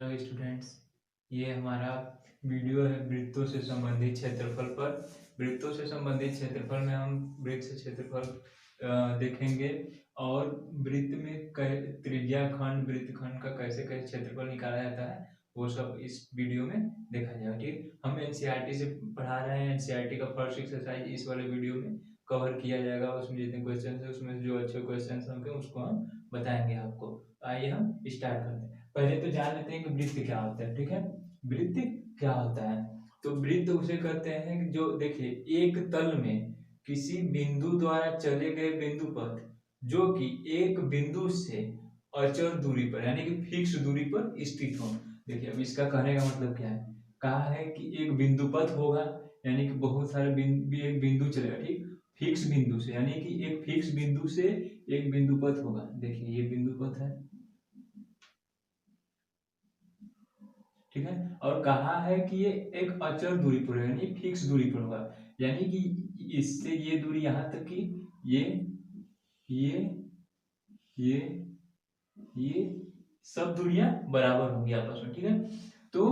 Hello students, ये हमारा video है वृत्तों से संबंधित क्षेत्रफल पर। वृत्तों से संबंधित क्षेत्रफल में हम वृत्त से क्षेत्रफल देखेंगे और वृत्त में त्रिज्या खंड वृत्त खंड का कैसे कैसे क्षेत्रफल निकाला जाता है वो सब इस वीडियो में देखा जाएगा। ठीक, हम एनसीईआरटी से पढ़ा रहे हैं। एनसीईआरटी का फर्स्ट एक्सरसाइज इस वाले वीडियो में कवर किया जाएगा। उसमें जितने क्वेश्चन है उसमें जो अच्छे क्वेश्चन होंगे उसको हम बताएंगे आपको। आइए हम स्टार्ट करते हैं। पहले तो जान लेते हैं कि वृत्त क्या होता है। ठीक है, वृत्त क्या होता है? तो वृत्त उसे कहते हैं कि जो देखिए एक तल में किसी बिंदु द्वारा चले गए बिंदु पथ जो कि एक बिंदु से अचर दूरी पर यानी कि फिक्स दूरी पर स्थित हो। देखिए अब इसका कहने का मतलब क्या है? कहा है कि एक बिंदु पथ होगा यानी कि बहुत सारे एक बिंदु चलेगा। ठीक, फिक्स बिंदु से यानी कि एक फिक्स बिंदु से एक बिंदु पथ होगा। देखिए ये बिंदु पथ है, ठीक है। और कहा है कि ये एक अचर दूरी पर है यानी फिक्स दूरी पर होगा, यानी कि इससे ये दूरी यहाँ तक कि ये ये ये ये सब दूरियां बराबर होंगी आपस में। ठीक है, तो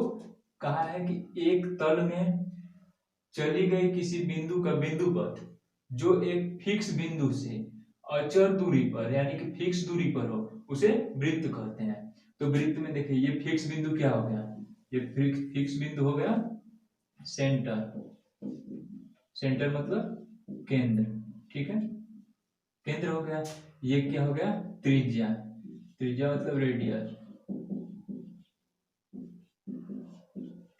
कहा है कि एक तल में चली गई किसी बिंदु का बिंदु पथ जो एक फिक्स बिंदु से अचर दूरी पर यानी कि फिक्स दूरी पर हो उसे वृत्त कहते हैं। तो वृत्त में देखिए ये फिक्स बिंदु क्या हो गया? ये फिक्स बिंदु हो गया सेंटर। सेंटर मतलब केंद्र, ठीक है, केंद्र हो गया। ये क्या हो गया? त्रिज्या। त्रिज्या मतलब रेडियस,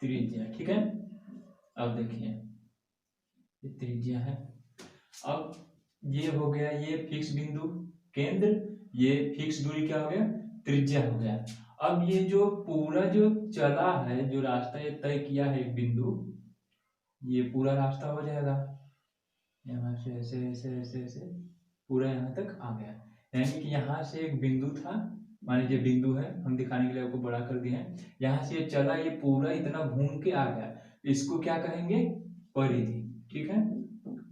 त्रिज्या, ठीक है। अब देखिए ये त्रिज्या है। अब ये हो गया ये फिक्स बिंदु केंद्र, ये फिक्स दूरी क्या हो गया? त्रिज्या हो गया। अब ये जो पूरा जो चला है, जो रास्ता ये तय किया है एक बिंदु, ये पूरा रास्ता हो जाएगा यहाँ से ऐसे ऐसे ऐसे ऐसे पूरा यहाँ तक आ गया। यानी कि यहाँ से एक बिंदु था, मान लीजिए बिंदु है, हम दिखाने के लिए आपको बड़ा कर दिए हैं। यहाँ से ये चला, ये पूरा इतना घूम के आ गया, इसको क्या कहेंगे? परिधि, ठीक है।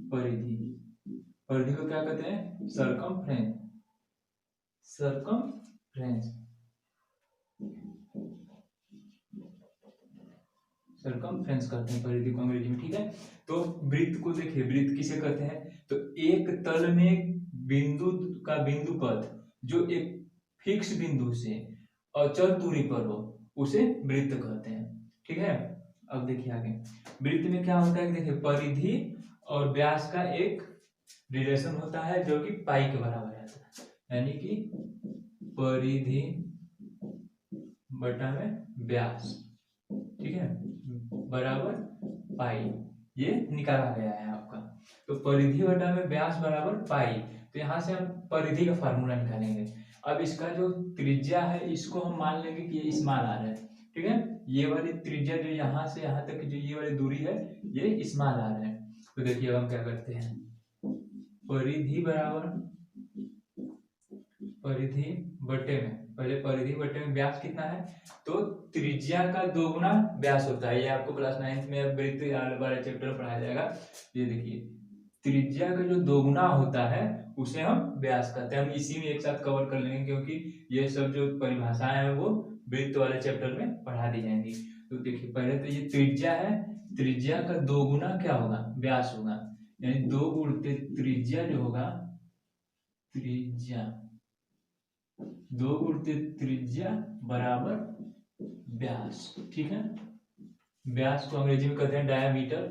परिधि, परिधि को क्या कहते हैं? सरकमफ्रेंस। सरकमफ्रेंस, सरकमफ्रेंस कहते हैं परिधि को अंग्रेजी में, ठीक है। तो वृत्त को देखिए, वृत्त किसे कहते हैं? तो एक तल में बिंदु का बिंदु पथ जो एक फिक्स बिंदु से अचल दूरी पर हो उसे वृत्त कहते हैं, ठीक है। अब देखिए आगे वृत्त में क्या होता है, देखिए परिधि और व्यास का एक रिलेशन होता है जो कि पाई के बराबर है, यानी कि परिधि बटा में व्यास, ठीक है, बराबर पाई। ये निकाला गया है आपका। तो परिधि बटा में व्यास बराबर पाई। तो यहाँ से हम परिधि का फार्मूला निकालेंगे। अब इसका जो त्रिज्या है इसको हम मान लेंगे कि ये स्मॉल आर है, ठीक है। ये वाली त्रिज्या जो यहाँ से यहाँ तक जो ये वाली दूरी है ये स्मॉल आर है। तो देखिए अब हम क्या करते हैं, परिधि बराबर परिधि बटे में, पहले परिधि बटे में व्यास कितना है? तो त्रिज्या का दोगुना व्यास होता है। ये आपको क्लास 9th में वृत्त वाले चैप्टर में पढ़ाया जाएगा। ये देखिए त्रिज्या का जो दोगुना होता है उसे हम व्यास कहते हैं। हम इसी में एक साथ कवर कर लेंगे क्योंकि ये सब जो परिभाषाएं हैं वो वृत्त वाले चैप्टर में पढ़ा दी जाएंगी। तो देखिए पहले तो ये त्रिज्या है, त्रिज्या का दोगुना क्या होगा? व्यास होगा, यानी दो गुणित त्रिज्या जो होगा, त्रिज्या दो गुणित त्रिज्या बराबर व्यास, ठीक है। व्यास को अंग्रेजी में कहते हैं डायामीटर,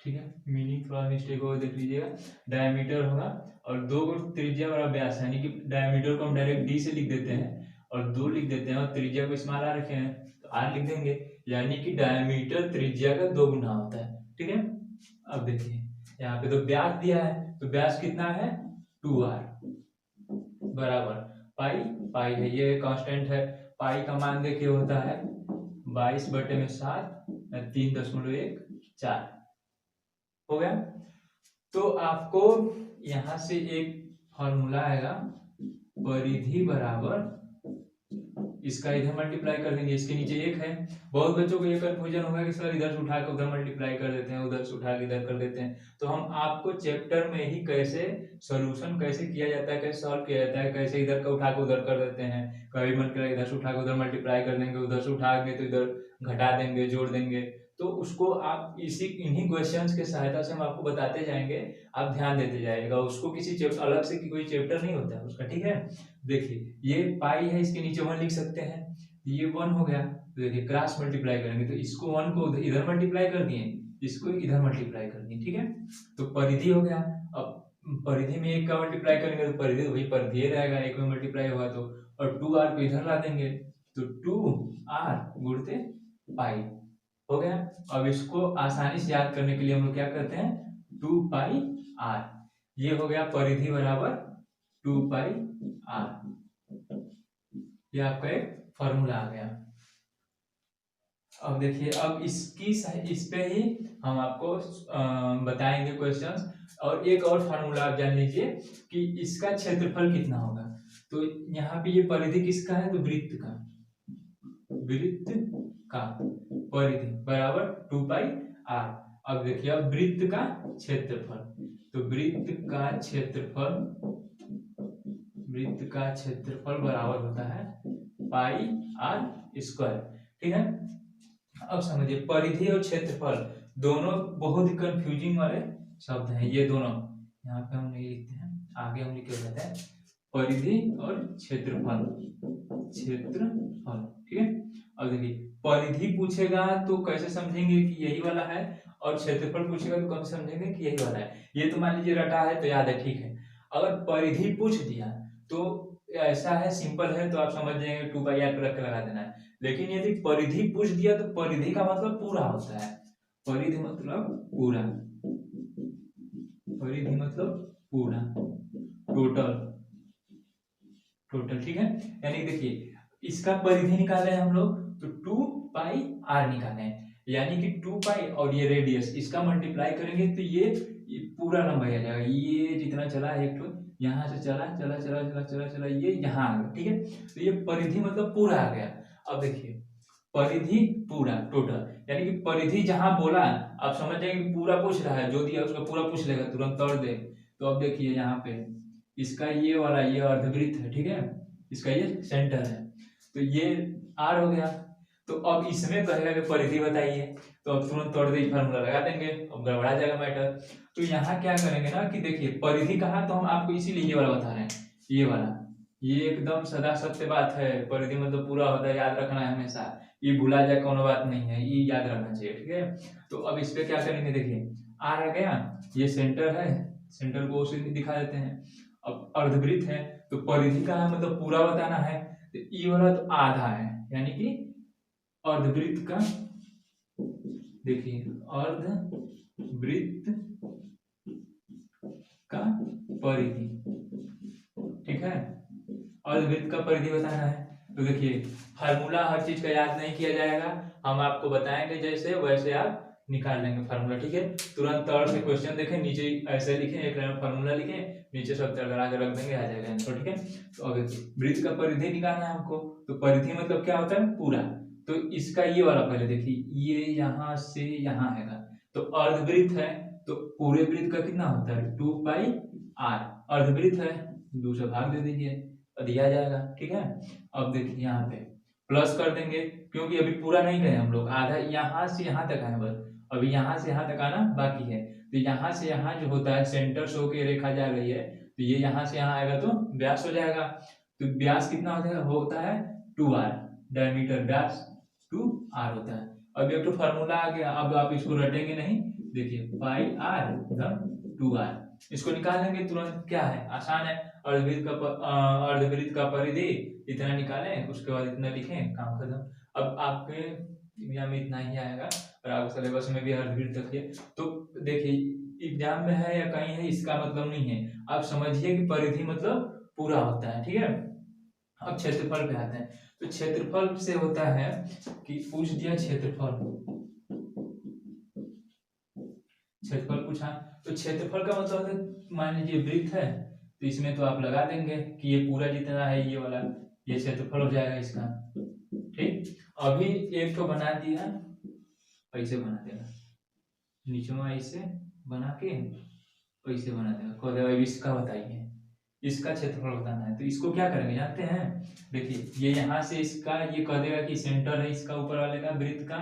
ठीक है। मीनिंग थोड़ा मिस्टेक होगा देख लीजिएगा। डायामीटर होगा और दो गुण त्रिज्या बराबर व्यास, यानी कि डायामीटर को हम डायरेक्ट डी से लिख देते हैं और दो लिख देते हैं और त्रिज्या को स्मॉल आर रखे हैं तो आर लिख देंगे, यानी कि डायामीटर त्रिज्या का दो गुना होता है, ठीक है। अब देखिए यहाँ पे तो व्यास दिया है, तो व्यास कितना है? 2r बराबर पाई। पाई है ये कांस्टेंट है। पाई का मान देखिए होता है 22/7 3.14 हो गया। तो आपको यहां से एक फॉर्मूला आएगा, परिधि बराबर इसका इधर मल्टीप्लाई कर देंगे, इसके नीचे 1 है। बहुत बच्चों को ये कंफ्यूजन होगा कि सर इधर से उठा के उधर मल्टीप्लाई कर देते हैं, उधर से उठा के इधर कर देते हैं। तो हम आपको चैप्टर में ही कैसे सोल्यूशन कैसे किया जाता है, कैसे सॉल्व किया जाता है, कैसे इधर का उठा के उधर कर देते हैं, कभी मन करे इधर से उठा के उधर मल्टीप्लाई कर देंगे, उधर से उठा के तो इधर घटा देंगे, जोड़ देंगे। तो उसको आप इन्हीं क्वेश्चंस के सहायता से हम आपको बताते जाएंगे, आप ध्यान देते जाइएगा। उसको किसी अलग से कोई चैप्टर नहीं होता है उसका, ठीक है। देखिए ये पाई है, इसके नीचे 1 लिख सकते हैं, ये 1 हो गया। तो देखिए क्रॉस मल्टीप्लाई करेंगे तो इसको 1 को इधर मल्टीप्लाई कर दिए, इसको इधर मल्टीप्लाई कर दिए, ठीक है। तो परिधि हो गया। अब परिधि में 1 का मल्टीप्लाई करेंगे तो परिधि वही परिधि रहेगा, 1 में मल्टीप्लाई होगा तो, और 2r को इधर ला देंगे तो 2r गुणते पाई हो गया। अब इसको आसानी से याद करने के लिए हम लोग क्या करते हैं, 2 पाई r, ये हो गया परिधि बराबर 2 पाई r। ये आपका एक फॉर्मूला आ गया। अब देखिए अब इस पे ही हम आपको बताएंगे क्वेश्चंस। और एक और फार्मूला आप जान लीजिए कि इसका क्षेत्रफल कितना होगा। तो यहाँ पे ये परिधि किसका है, तो वृत्त का, वृत्त का परिधि बराबर 2 पाई r। अब देखिए अब वृत्त का क्षेत्रफल, तो वृत्त का क्षेत्रफल बराबर होता है पाई r स्क्वायर, ठीक है। अब समझिए परिधि और क्षेत्रफल दोनों बहुत ही कंफ्यूजिंग वाले शब्द हैं, ये दोनों यहाँ पे हम नहीं लिखते हैं, आगे हम लिखे रहते हैं परिधि और क्षेत्रफल, ठीक है। अब देखिए परिधि पूछेगा तो कैसे समझेंगे कि यही वाला है, और क्षेत्रफल पूछेगा तो कैसे समझेंगे कि यही वाला है। ये तो मान लीजिए रटा है तो याद है, ठीक है। अगर परिधि पूछ दिया तो ऐसा है, सिंपल है, तो आप समझ जाएंगे 2 पाई r पे रख के लगा देना है। लेकिन यदि परिधि पूछ दिया तो परिधि का मतलब पूरा होता है, परिधि मतलब पूरा, परिधि मतलब पूरा, टोटल, ठीक है। यानी देखिए इसका परिधि निकाले हम लोग तो 2 पाई r निकाले हैं, यानी कि 2 पाई और ये रेडियस इसका मल्टीप्लाई करेंगे तो ये पूरा लंबाई आ जाएगा। ये जितना चला है एक तो यहाँ से चला चला चला चला चला चला ये यहाँ आ गया, ठीक है। तो ये परिधि मतलब पूरा आ गया। अब देखिए परिधि पूरा टोटल, यानी कि परिधि जहां बोला आप समझ जाएंगे कि पूरा पूछ रहा है, जो दिया उसका पूरा पूछ लेगा, तुरंत तोड़ दे। तो अब देखिए यहाँ पे इसका ये वाला ये अर्धवृत्त है, ठीक है, इसका ये सेंटर है, तो ये r हो गया। तो अब इसमें कहेगा कि परिधि बताइए, तो अब तुरंत तोड़ दे फार्मूला लगा देंगे, अब गड़बड़ा जाएगा मैटर। तो यहाँ क्या करेंगे ना कि देखिए परिधि कहा, तो हम आपको इसीलिए ये वाला बता रहे हैं, ये वाला, ये एकदम सदा सत्य बात है, परिधि मतलब पूरा होता है, याद रखना है हमेशा, ये भुला जाए कोनो बात नहीं है, ये याद रखना चाहिए, ठीक है। तो अब इस पे क्या करेंगे, देखिए r आ गया, ये सेंटर है, सेंटर को उसे दिखा देते हैं। अब अर्धवृत्त है तो परिधि का है मतलब पूरा बताना है, तो ई वाला तो आधा है, यानी कि अर्धवृत्त का, देखिए अर्धवृत्त का परिधि, ठीक है, अर्धवृत्त का परिधि बताना है। तो देखिए फार्मूला हर चीज का याद नहीं किया जाएगा, हम आपको बताएंगे जैसे वैसे आप निकाल लेंगे फार्मूला, ठीक है। तुरंत तौर से क्वेश्चन देखें, नीचे ऐसे लिखें, एक लाइन फार्मूला लिखें, नीचे सब लगा के रख देंगे, आ जाएगा आंसर, ठीक है। तो अब देखिए वृत्त का परिधि निकालना है हमको, तो परिधि मतलब क्या होता है, पूरा। तो इसका ये वाला पहले देखिए, ये यहाँ से यहाँ है, तो अर्धवृत्त है तो पूरे वृत्त का कितना होता है 2 पाई r, अर्धवृत्त है 2 से भाग दे दीजिए, दिया जाएगा, ठीक है। अब देखिए यहाँ पे प्लस कर देंगे, क्योंकि अभी पूरा नहीं गए हम लोग, आधा यहाँ से यहाँ तक आए बस, अभी यहाँ से यहाँ तक आना बाकी है। तो यहाँ से यहाँ जो होता है सेंटर से होकर रेखा जा रही है, तो ये यहाँ से यहाँ आएगा तो व्यास हो जाएगा। तो व्यास कितना होता है 2r, डायमीटर व्यास 2r होता है। अब एक तो फार्मूला आ गया, अब आप इसको रटेंगे नहीं, देखिए पाई r 2r, इसको निकाल लेंगे तुरंत, क्या है आसान है, अर्धवृत्त का परिधि इतना निकालें, उसके बाद इतना लिखें, काम खत्म। अब आपके एग्जाम में इतना ही आएगा, और आपके सिलेबस में भी अर्धवृत्त रखिए। तो देखिए एग्जाम में है या कहीं है इसका मतलब नहीं है, आप समझिए कि परिधि मतलब पूरा होता है, ठीक है। अब क्षेत्रफल पे आते हैं, तो क्षेत्रफल से होता है कि पूछ दिया क्षेत्रफल पूछा, तो क्षेत्रफल का मतलब मान लीजिए वृत्त है, तो इसमें तो आप लगा देंगे कि ये पूरा जितना है ये वाला, ये क्षेत्रफल हो जाएगा इसका। ठीक, अभी एक तो बना दिया, ऐसे बना देगा, नीचे में ऐसे बना के ऐसे बना देगा, कह देगा इसका बताइए, इसका क्षेत्रफल बताना है। तो इसको क्या करेंगे जानते हैं, देखिए ये यहाँ से इसका ये कह देगा कि सेंटर है इसका ऊपर वाले का वृत्त का,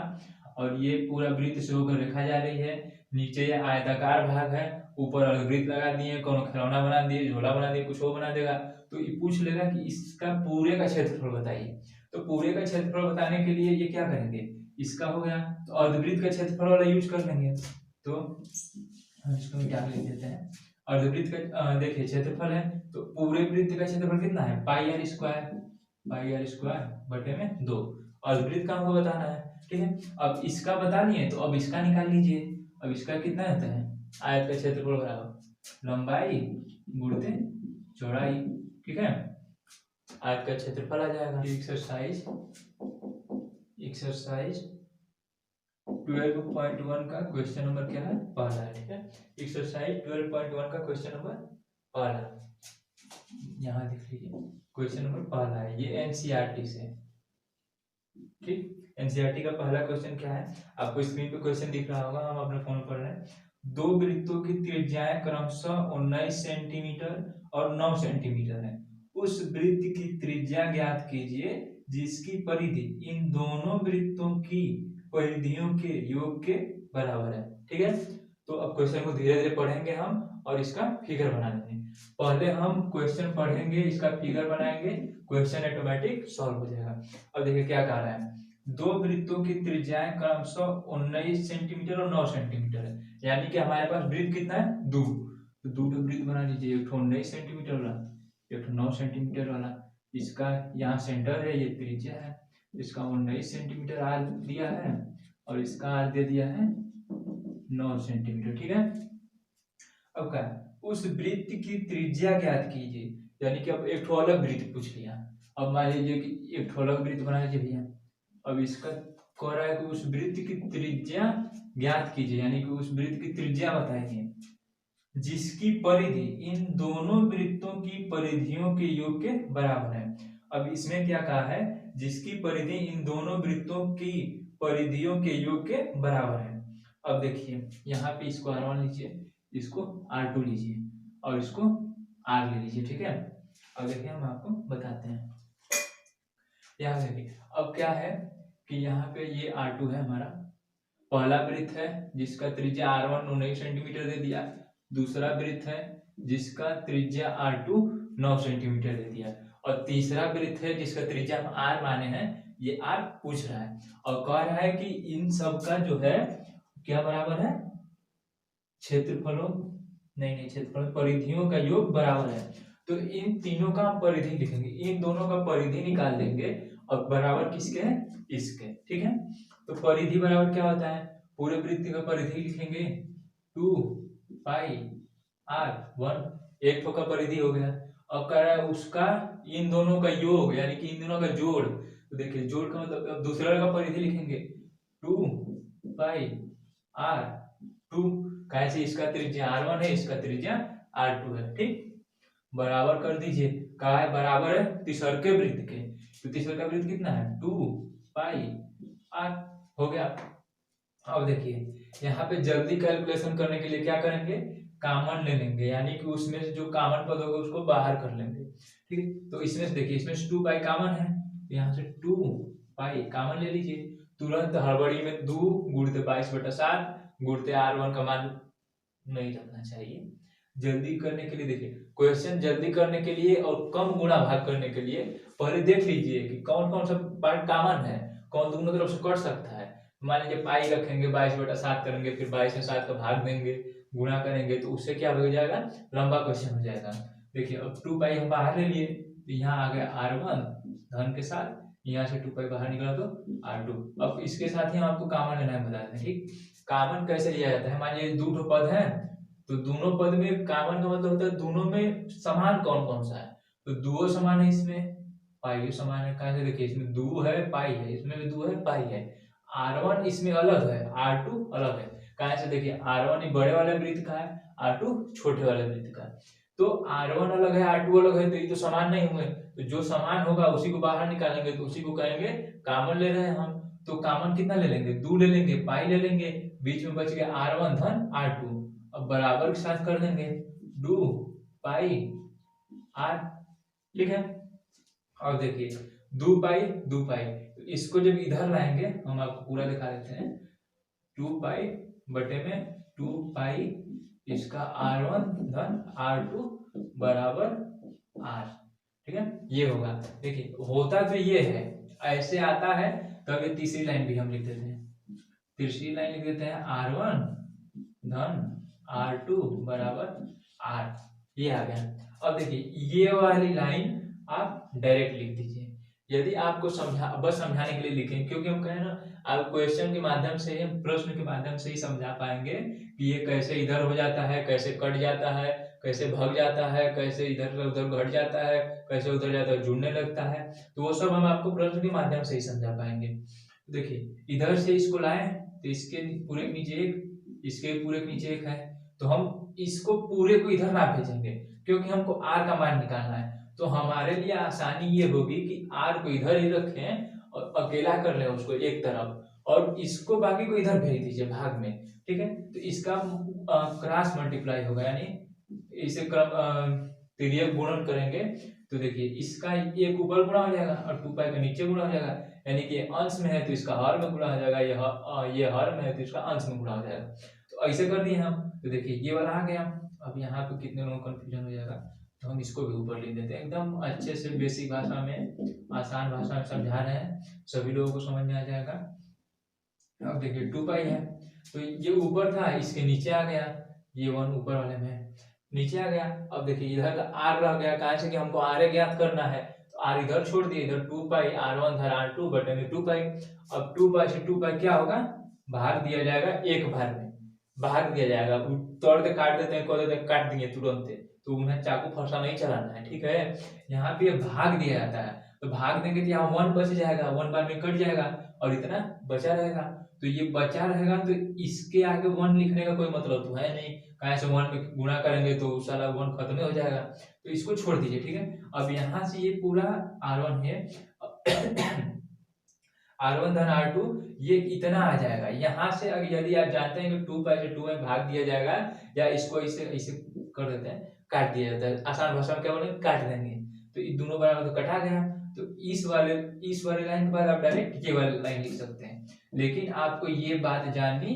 और ये पूरा वृत्त से होकर रेखा जा रही है, नीचे ये आयताकार भाग है, ऊपर वाले वृत्त लगा दिए, कोनो खिलौना बना दिए, झोला बना दिए, कुछ और बना देगा। तो ये पूछ लेगा कि इसका पूरे का क्षेत्रफल बताइए। तो पूरे का क्षेत्रफल बताने के लिए ये क्या करेंगे, इसका हो गया तो अर्धवृत्त का क्षेत्रफल वाला यूज कर लेंगे। तो हम इसको क्या लिख देते हैं, अर्धवृत्त का देखिए क्षेत्रफल है, तो पूरे वृत्त का क्षेत्रफल कितना है, पाई आर स्क्वायर बटे में 2। अर्धवृत्त का हमको बताना है, ठीक है। अब इसका बता लिए तो अब इसका निकाल लीजिए। अब इसका कितना होता है, आयत का क्षेत्रफल बराबर लंबाई गुणित चौड़ाई, ठीक है। आयत का क्षेत्रफल आ जाएगा। एक्सरसाइज 12.1 का क्वेश्चन नंबर क्या है, पहला है, ठीक है। एक्सरसाइज 12.1 का क्वेश्चन नंबर पहला, यहाँ देख लीजिए, क्वेश्चन नंबर पहला है, ये एनसीईआरटी से, ठीक। एनसीईआरटी का पहला क्वेश्चन क्या है, आपको स्क्रीन पे क्वेश्चन दिख रहा होगा, हम अपने फोन पर हैं। दो वृत्तों की त्रिज्याएं क्रमशः 19 सेंटीमीटर और 9 सेंटीमीटर है, उस वृत्त की त्रिज्या ज्ञात कीजिए जिसकी परिधि इन दोनों वृत्तों की परिधियों के योग के बराबर है, ठीक है। तो अब क्वेश्चन को धीरे धीरे पढ़ेंगे हम और इसका फिगर बना देंगे। पहले हम क्वेश्चन पढ़ेंगे, इसका फिगर बनाएंगे, क्वेश्चन ऑटोमेटिक सॉल्व हो जाएगा। अब देखिए क्या कह रहा है, दो वृत्तों की त्रिज्याएं क्रमशः 19 सेंटीमीटर और 9 सेंटीमीटर है, यानी कि हमारे पास वृत्त कितना है, दो। तो दो वृत्त बना लीजिए, एक 19 सेंटीमीटर वाला, एक 9 सेंटीमीटर वाला। इसका यहाँ सेंटर है, ये त्रिज्या है, इसका 19 सेंटीमीटर आर दिया है और इसका आर दे दिया है 9 सेंटीमीटर, ठीक है। अब क्या, उस वृत्त की त्रिज्या ज्ञात कीजिए, यानी कि अब एक अलग वृत्त पूछ लिया। अब मान लीजिए कि एक अलग वृत्त बना लीजिए भैया। अब इसका कह रहा है कि उस वृत्त की त्रिज्या ज्ञात कीजिए, यानी कि उस वृत्त की त्रिज्या बताइए जिसकी परिधि इन दोनों वृत्तों की परिधियों के योग के बराबर है। अब इसमें क्या कहा है, जिसकी परिधि इन दोनों वृत्तों की परिधियों के योग के बराबर है। अब देखिए यहाँ पे इसको R1 लीजिए, इसको R2 लीजिए और इसको R ले लीजिए, ठीक है। अब देखिए हम आपको बताते हैं, यहाँ देखिए अब क्या है कि यहाँ पे ये R2 है हमारा, पहला वृत्त है जिसका त्रिज्या R1 19 सेंटीमीटर दे दिया, दूसरा वृत्त है जिसका त्रिज्या R2 9 सेंटीमीटर दे दिया, और तीसरा वृत्त है जिसका त्रिज्या हम R माने हैं, ये R पूछ रहा है और कह रहा है कि इन सब का जो है क्या बराबर है, क्षेत्रफलों नहीं क्षेत्रफल परिधियों का योग बराबर है। तो इन तीनों का हम परिधि लिखेंगे, इन दोनों का परिधि निकाल देंगे और बराबर किसके है, इसके, ठीक है। तो परिधि बराबर क्या होता है, पूरे वृत्त का परिधि लिखेंगे 2 पाई r 1, एक का परिधि हो गया। अब कह रहा है उसका इन दोनों का योग, यानी कि इन दोनों का जोड़। तो देखिए जोड़ का मतलब अब दूसरे का परिधि लिखेंगे 2 पाई r 2, कैसे, इसका त्रिज्या R1 है, इसका त्रिज्या R2 है, ठीक। बराबर कर दीजिए, कहा है बराबर है तीसरे वृत्त के, तो तीसरे का वृत्त कितना है 2 पाई r, हो गया। अब देखिए यहाँ पे जल्दी कैलकुलेशन करने के लिए क्या करेंगे, कॉमन ले लेंगे, यानी कि उसमें से जो कॉमन पद होगा उसको बाहर कर लेंगे, ठीक है। तो इसमें से देखिए, इसमें से 2 पाई कॉमन है, यहाँ से 2 पाई कॉमन ले लीजिए, तुरंत हड़बड़ी में 2 गुणित 22/7 गुणित R1 का मान नहीं रखना चाहिए। जल्दी करने के लिए देखिए, क्वेश्चन जल्दी करने के लिए और कम गुणा भाग करने के लिए पहले देख लीजिए कि कौन कौन सा पार्ट कॉमन है, कौन दोनों तरफ से कट सकता है। मान लीजिए पाई रखेंगे, 22/7 करेंगे, फिर 22 में 7 का भाग देंगे, गुणा करेंगे, तो उससे क्या हो जाएगा, लंबा क्वेश्चन हो जाएगा। देखिए अब 2 पाई हम बाहर ले लिए, तो यहाँ आ गया R1 धन के साथ, यहाँ से 2 पाई बाहर निकला तो R2। अब इसके साथ ही हम आपको कॉमन लेना है, बताते हैं, ठीक। कॉमन कैसे लिया जाता है, मान लीजिए दो पद है, तो दोनों पद में कॉमन का मतलब होता है दोनों में समान कौन कौन सा है, तो दो समान है, इसमें पाई समान है, कहा देखिए इसमें 2 है पाई है, इसमें भी 2 है पाई है। R1 इसमें अलग है, R2 अलग है, कहा से देखिए R1 बड़े वाले वृत्त का है, R2 छोटे वाले वृत्त का है। तो R1 अलग है R2 अलग है, तो ये तो समान नहीं हुए। तो जो समान होगा उसी को बाहर निकालेंगे, तो उसी को कहेंगे कॉमन ले रहे हैं हम। तो कॉमन कितना ले लेंगे, 2 ले लेंगे, पाई ले लेंगे, बीच में बच गया R1 धन R2। अब बराबर के साथ कर देंगे 2 पाई R, ठीक है। और देखिए 2 पाई 2 पाई, तो इसको जब इधर लाएंगे हम आपको पूरा दिखा देते हैं। 2 पाई बटे में 2 पाई इसका R1 धन R2 बराबर R, ठीक है। ये होगा, देखिए होता तो ये है, ऐसे आता है, तब ये तीसरी लाइन भी हम लिख देते हैं। तीसरी लाइन लिख देते हैं R1 धन R2 बराबर R, ये आ गया। अब देखिए ये वाली लाइन आप डायरेक्ट लिख दीजिए। यदि आपको बस समझाने के लिए लिखें, क्योंकि हम कहें ना आप क्वेश्चन के माध्यम से, प्रश्न के माध्यम से ही समझा पाएंगे कि ये कैसे इधर हो जाता है, कैसे कट जाता है, कैसे भाग जाता है, कैसे इधर उधर घट जाता है, कैसे उधर जाता है जुड़ने लगता है। तो वो सब हम आपको प्रश्न के माध्यम से ही समझा पाएंगे। देखिए इधर से इसको लाए तो इसके पूरे नीचे एक, इसके पूरे नीचे एक है, तो हम इसको पूरे को इधर ना भेजेंगे, क्योंकि हमको आर का मान निकालना है। तो हमारे लिए आसानी ये होगी कि आर को इधर ही रखें और अकेला कर लें उसको एक तरफ, और इसको बाकी को इधर भेज दीजिए भाग में, ठीक है। तो इसका क्रॉस मल्टीप्लाई होगा, यानी इसे तिर्यक गुणन करेंगे। तो देखिए इसका एक ऊपर गुणा हो जाएगा और 2 पाई का नीचे गुणा हो जाएगा, यानी कि अंश में है तो इसका हर में गुणा हो जाएगा, ये हर में है तो इसका अंश में गुणा हो जाएगा। तो ऐसे कर दिए हम। तो देखिए ये वाला आ गया। अब यहाँ पे कितने लोगों को कंफ्यूजन हो जाएगा, तो हम इसको भी ऊपर लिख देते हैं। एकदम अच्छे से बेसिक भाषा में, आसान भाषा में समझा रहे हैं, सभी लोगों को समझ में आ जाएगा। अब देखिए 2 पाई है, तो ये ऊपर था, इसके नीचे आ गया, ये 1 ऊपर वाले में नीचे आ गया। अब देखिए इधर का आर रह गया, कहा से कि हमको आर ज्ञात करना है, तो आर इधर छोड़ दिए, इधर 2 पाई R1 धर R2 बटे में 2 पाई। अब 2 पाई से 2 पाई क्या होगा, भाग दिया जाएगा, एक भाग में भाग दिया जाएगा। तोड़ के काट देते हैं, देते हैं, काट दिए तुरंत, तो उन्हें चाकू फरसा नहीं चलाना है, ठीक है। यहाँ पे भाग दिया जाता है, तो भाग देंगे तो यहाँ 1 बच जाएगा, 1 बार में कट जाएगा और इतना बचा रहेगा। तो ये बचा रहेगा, तो इसके आगे 1 लिखने का कोई मतलब तो है नहीं, कहाँ से 1 में गुणा करेंगे तो सारा 1 खत्म हो जाएगा, तो इसको छोड़ दीजिए, ठीक है। अब यहाँ से ये पूरा R1 है, R1 धन R2, ये इतना आ जाएगा। यहाँ से अगर यदि आप जानते हैं कि 2 पाई से 2 में भाग दिया जाएगा, या इसको ऐसे ऐसे कर देते हैं, काट दिया जाता है, आसान भाषा में क्या बोलेंगे, काट देंगे, तो ये दोनों बराबर तो कटा गया। तो इस वाले लाइन के बाद आप डायरेक्ट ये वाली लाइन लिख सकते हैं, लेकिन आपको ये बात जाननी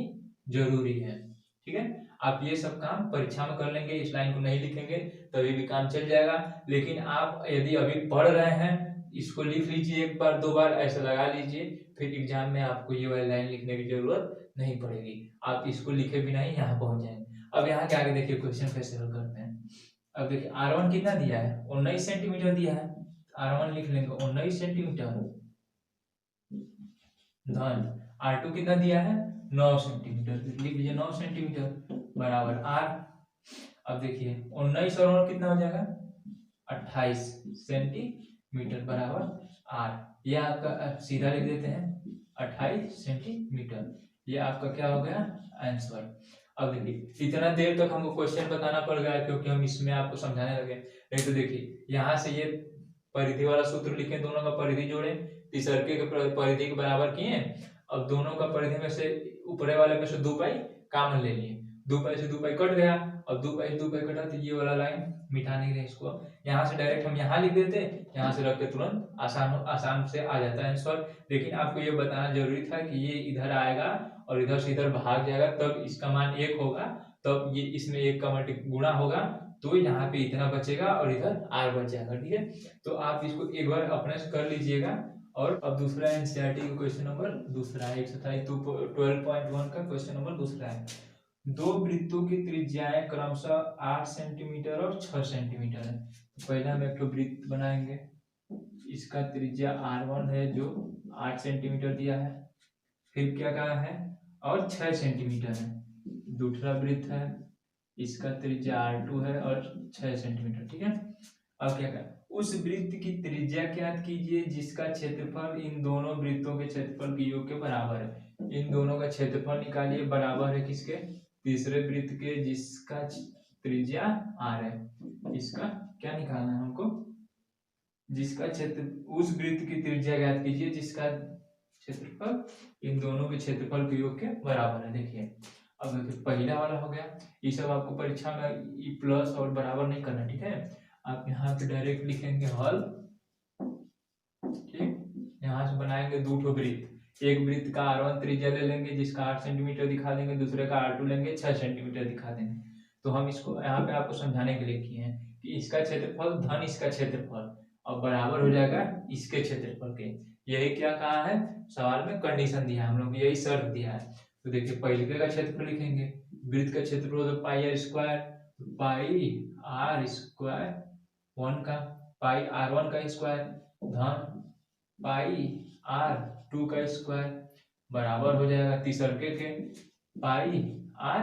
जरूरी है, ठीक है। आप ये सब काम परीक्षा में कर लेंगे, इस लाइन को नहीं लिखेंगे तभी भी काम चल जाएगा। लेकिन आप यदि अभी पढ़ रहे हैं, इसको लिख लीजिए, एक बार 2 बार ऐसे लगा लीजिए, फिर एग्जाम में आपको ये वाली लाइन लिखने की जरूरत नहीं पड़ेगी, आप इसको लिखे बिना ही यहाँ पहुंच जाएंगे। अब यहाँ के आगे देखिए क्वेश्चन कैसे हल करते हैं। अब देखिए R1 कितना दिया है, 19 सेंटीमीटर दिया है, R1 लिख लेंगे 19 सेंटीमीटर धन R2 कितना दिया है, 9 सेंटीमीटर, लिख लीजिए 9 सेंटीमीटर बराबर R। अब देखिए 19 और 9 कितना हो जाएगा, 28 सेंटीमीटर बराबर R। ये आपका सीधा लिख देते हैं 28 सेंटीमीटर, ये आपका क्या हो गया आंसर। अब देखिए इतना देर तक हमको क्वेश्चन बताना पड़ गया क्योंकि हम इसमें आपको समझाने लगे, नहीं तो देखिए यहाँ से ये परिधि वाला सूत्र लिखे, दोनों का परिधि जोड़े, तीसरे के परिधि के बराबर किए। अब दोनों का परिधि में से ऊपरे वाले में से 2 पाई कॉमन ले लिए, 2 पाई से 2 पाई कट गया, और 2 पाई से 2 पाई कटा, तो ये वाला लाइन मिटा नहीं रहे इसको, यहाँ से डायरेक्ट हम यहाँ लिख देते, यहाँ से रख के तुरंत आसान से आ जाता है आंसर। लेकिन आपको ये बताना जरूरी था कि ये इधर आएगा और इधर से इधर भाग जाएगा, तब इसका मान 1 होगा, तब ये इसमें 1 का गुणा होगा, तो यहाँ पे इतना बचेगा और इधर R बच जाएगा, ठीक है। तो आप इसको एक बार अपने से कर लीजिएगा। और अब दूसरा एनसीईआरटी का क्वेश्चन नंबर दूसरा है, 12.1 का क्वेश्चन नंबर दूसरा है। 2 वृत्तों की त्रिज्याएं क्रमशः 8 सेंटीमीटर और 6 सेंटीमीटर है। पहले हम एक वृत्त बनाएंगे, इसका त्रिज्या R1 है जो 8 सेंटीमीटर दिया है, फिर क्या कहा है और 6 सेंटीमीटर है। दूसरा वृत्त है, इसका त्रिज्या R2 है और 6 सेंटीमीटर, ठीक है। अब क्या करें, उस वृत्त की त्रिज्या ज्ञात कीजिए जिसका क्षेत्रफल इन दोनों वृत्तों के क्षेत्रफल के योग के बराबर है। इन दोनों का क्षेत्रफल निकालिए, बराबर है किसके, तीसरे वृत्त के जिसका त्रिज्या R है। इसका क्या निकालना है हमको, जिसका क्षेत्र, उस वृत्त की त्रिज्या ज्ञात कीजिए जिसका क्षेत्रफल इन दोनों के क्षेत्रफल के योग के बराबर है। देखिए अब देखिए पहला वाला हो गया, ये सब आपको परीक्षा में ई प्लस और बराबर नहीं करना, ठीक है। आप यहाँ पे डायरेक्ट लिखेंगे हल, ठीक। यहाँ से बनाएंगे दो ठो वृत्त, एक वृत्त का r1 त्रिज्या ले लेंगे जिसका 8 सेंटीमीटर दिखा देंगे, दूसरे का r2 लेंगे 6 सेंटीमीटर दिखा देंगे। तो हम इसको यहाँ पे आपको समझाने के लिए किए हैं कि इसका क्षेत्रफल धन इसका क्षेत्रफल और बराबर हो जाएगा इसके क्षेत्रफल के। यही क्या कहा है सवाल में, कंडीशन दिया है हम लोग, यही शर्त दिया है। तो देखिए पहले का क्षेत्रफल लिखेंगे, वृत्त का क्षेत्रफल तो pi r square, pi r square 1 का, पाई r1 का स्क्वायर धन पाई r2 का स्क्वायर बराबर हो जाएगा तीसरे के पाई r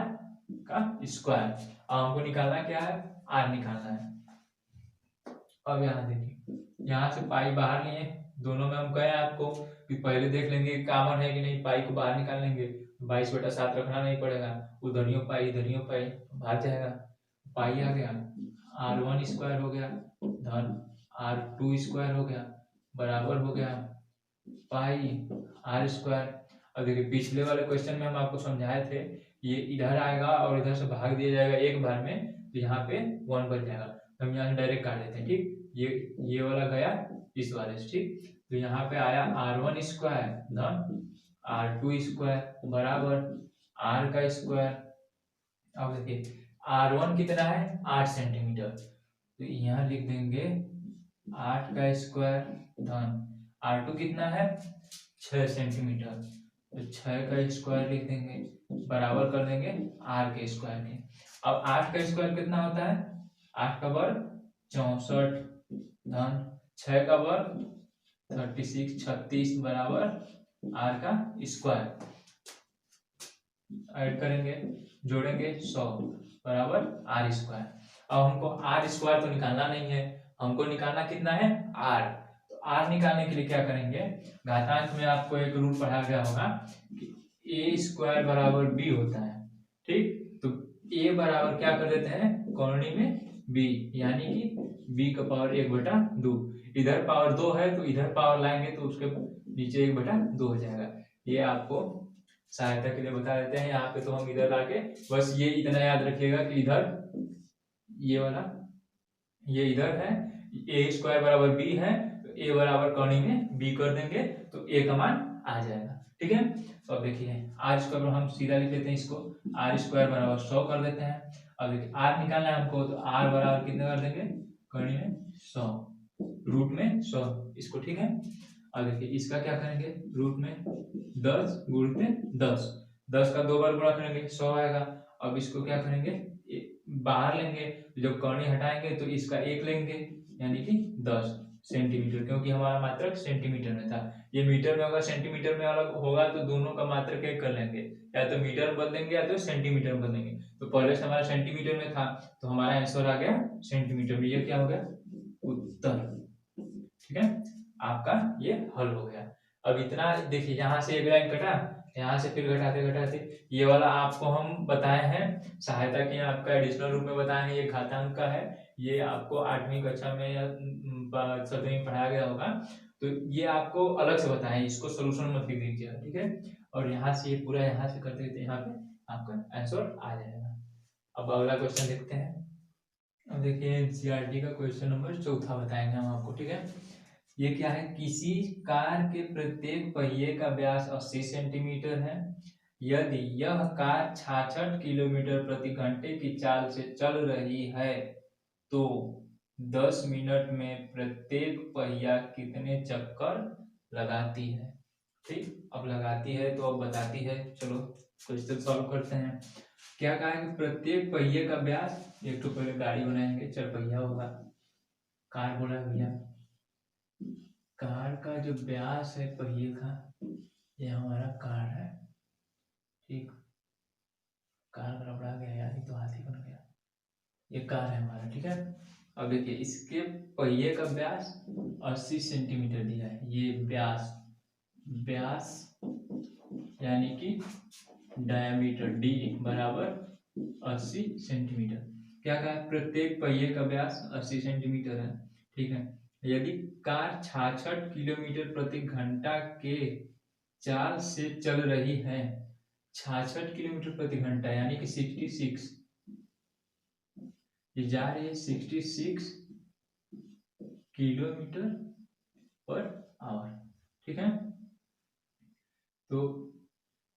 का स्क्वायर। अब हमको निकालना क्या है, r निकालना है। अब यहाँ देखिए, यहाँ से पाई बाहर लिए, दोनों में हम कहे आपको कि पहले देख लेंगे कॉमन है कि नहीं, पाई को बाहर निकाल लेंगे, 22/7 रखना नहीं पड़ेगा, उधरियों पाई बाहर जाएगा, पाई आ गया, r1 स्क्वायर हो गया धन r2 स्क्वायर हो गया बराबर हो गया पाई r स्क्वायर। अब देखिए पिछले वाले क्वेश्चन में हम आपको समझाए थे, ये इधर आएगा और इधर से भाग दिया जाएगा एक बार में, तो यहाँ पे 1 बच जाएगा, हम यहाँ से डायरेक्ट काट देते हैं, ठीक। ये वाला गया इस वाले से, ठीक। तो यहाँ पे आया r1 स्क्वायर धन r2 स्क्वायर बराबर r का स्क्वायर। अब देखिए r1 कितना है 8 सेंटीमीटर, तो यहाँ लिख देंगे 8 का स्क्वायर धन r2 कितना है 6 सेंटीमीटर, तो 6 का स्क्वायर लिख देंगे बराबर कर देंगे r के स्क्वायर के। अब 8 का स्क्वायर कितना होता है, 8 का वर्ग 64 धन 6 का वर्ग 36 बराबर r का स्क्वायर। ऐड करेंगे जोड़ेंगे 100 बराबर r स्क्वायर। अब हमको r स्क्वायर तो निकालना नहीं है, हमको निकालना कितना है r। तो r निकालने के लिए क्या करेंगे, घातांक में आपको एक रूल पढ़ाया गया होगा कि a स्क्वायर बराबर b होता है, ठीक। तो a बराबर क्या कर देते हैं कॉलोनी में b, यानी कि b का पावर 1/2, इधर पावर 2 है तो इधर पावर लाएंगे तो उसके नीचे 1/2 हो जाएगा। ये आपको सहायता के लिए बता देते हैं, यहाँ पे तो हम इधर लाके बस ये इतना याद रखिएगा कि इधर ये वाला ये इधर है, a स्क्वायर बराबर b है, तो a बराबर कॉर्नी में b कर देंगे तो a का मान आ जाएगा, ठीक है। तो अब देखिए r स्क्वायर हम सीधा लिख लेते हैं, इसको r स्क्वायर बराबर 100 कर देते हैं। अब देखिए r निकालना है हमको, तो r बराबर कितने कर देंगे कॉर्नी में 100 रूट में 100 इसको, ठीक है। अब देखिए इसका क्या करेंगे, रूट में 10 गुणित 10, 10 का 2 बार गुणा करेंगे 100 आएगा। अब इसको क्या करेंगे बाहर लेंगे, जब कॉर्नी हटाएंगे तो इसका 1 लेंगे यानी कि 10 सेंटीमीटर, क्योंकि हमारा मात्रक सेंटीमीटर में था, ये मीटर में होगा सेंटीमीटर में अलग होगा, तो दोनों का मात्रक एक कर लेंगे, या तो मीटर में बदलेंगे या तो सेंटीमीटर में बदलेंगे। तो पहले से हमारा सेंटीमीटर में था तो हमारा आंसर आ गया सेंटीमीटर में, ये क्या हो गया उत्तर, ठीक है। आपका ये हल हो गया। अब इतना देखिए, यहाँ से एक लाइन कटा, यहाँ से फिर घटाते घटाते ये वाला आपको हम बताए हैं सहायता के, आपका एडिशनल रूप में बताए हैं, ये घातांक का है, ये आपको 8वीं कक्षा में या 7वीं में पढ़ाया गया होगा, तो ये आपको अलग से बताएं, इसको सोल्यूशन मत लिख दीजिएगा, ठीक है। और यहाँ से ये पूरा यहाँ से करते करते यहाँ पे आपका आंसर आ जाएगा। अब अगला क्वेश्चन देखते हैं। अब देखिए जीआरटी का क्वेश्चन नंबर 4 बताएंगे हम आपको, ठीक है। ये क्या है, किसी कार के प्रत्येक पहिए का व्यास 80 सेंटीमीटर है, यदि यह कार 66 किलोमीटर प्रति घंटे की चाल से चल रही है तो 10 मिनट में प्रत्येक पहिया कितने चक्कर लगाती है, ठीक। अब लगाती है तो अब बताती है, चलो क्वेश्चन सॉल्व करते हैं। क्या कहा है कि प्रत्येक पहिए का व्यास, एक तो पहले गाड़ी बनाएंगे, 4 पहिया होगा, कार बोला भैया, कार का जो व्यास है पहिए का, ये हमारा कार है, ठीक। कार गड़बड़ा गया यार, ये तो हाथी बन गया, ये कार है हमारा, ठीक है। अब देखिए इसके पहिए का व्यास 80 सेंटीमीटर दिया है, ये व्यास व्यास यानी कि डायमीटर d बराबर 80 सेंटीमीटर, क्या कहा है, प्रत्येक पहिए का व्यास 80 सेंटीमीटर है। ठीक है, यदि कार 66 किलोमीटर प्रति घंटा के चाल से चल रही है, 66 किलोमीटर प्रति घंटा यानी कि 66, ये जा रही है 66 किलोमीटर पर आवर। ठीक है, तो